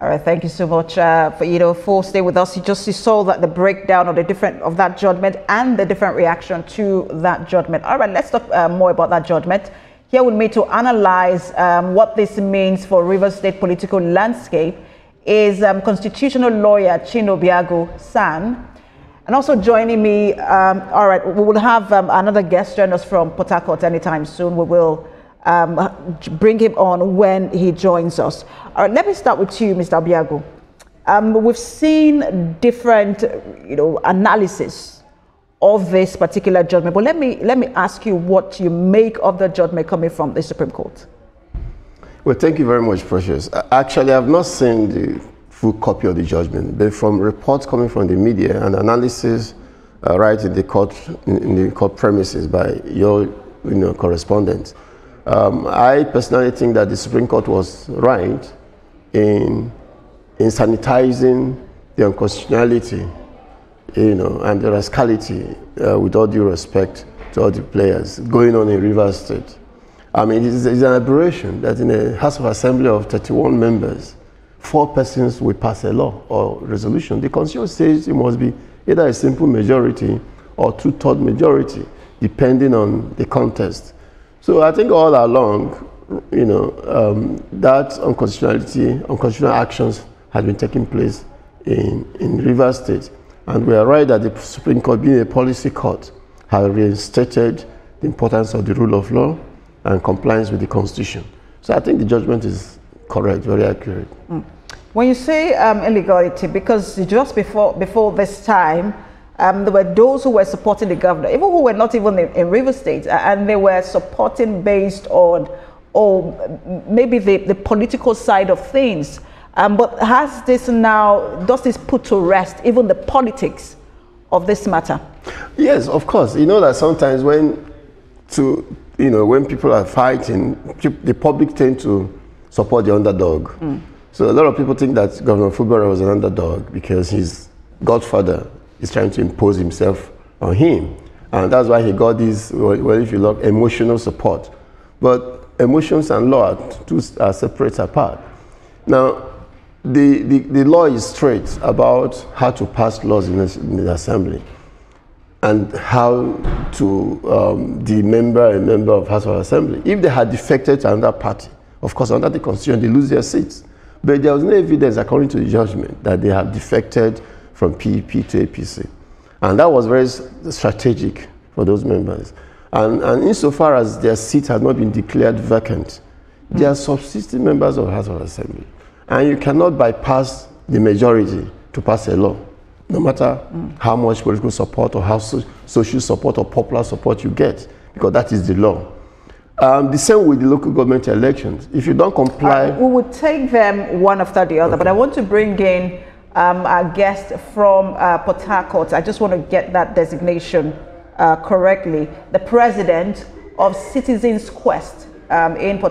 All right, thank you so much for staying with us. You saw that the breakdown of that judgment and the different reaction to that judgment. All right, let's talk more about that judgment. Here with me to analyze what this means for Rivers State political landscape is constitutional lawyer Chino Obiagwu, San. And also joining me, all right, we will have another guest join us from Port Harcourt anytime soon. We will bring him on when he joins us. All right, let me start with you, Mr. Obiagwu. We've seen different, analysis of this particular judgment, but let me ask you what you make of the judgment coming from the Supreme Court. Well, thank you very much, Precious. Actually, I've not seen the full copy of the judgment, but from reports coming from the media and analysis right in the court premises by your correspondent. I personally think that the Supreme Court was right in sanitizing the unconstitutionality, and the rascality, with all due respect to all the players going on in Rivers State. I mean, it's an aberration that in a House of Assembly of 31 members, 4 persons will pass a law or resolution. The Constitution says it must be either a simple majority or 2/3 majority, depending on the context. So I think all along, that unconstitutional actions has been taking place in Rivers State. And we are right that the Supreme Court, being a policy court, has reinstated the importance of the rule of law and compliance with the Constitution. So I think the judgment is correct, very accurate. When you say illegality, because just before this time, there were those who were supporting the governor, even who were not even in Rivers State, and they were supporting based on, maybe the political side of things. But does this put to rest even the politics of this matter? Yes, of course. You know that sometimes when people are fighting, the public tend to support the underdog. So a lot of people think that Governor Fubara was an underdog because his godfather is trying to impose himself on him. And that's why he got this, if you look, emotional support. But emotions and law are separate apart. Now, the law is straight about how to pass laws in the Assembly and how to demember a member of House of Assembly. If they had defected to another party, of course, under the Constitution, they lose their seats. But there was no evidence, according to the judgment, that they have defected from PEP to APC. And that was very strategic for those members. And insofar as their seat has not been declared vacant, they are subsisting members of the House of Assembly. And you cannot bypass the majority to pass a law, no matter how much political support or how social support or popular support you get, because that is the law. The same with the local government elections. If you don't comply... we would take them one after the other, but I want to bring in our guest from Port Harcourt. I just want to get that designation correctly. The president of Citizens Quest in Port Harcourt.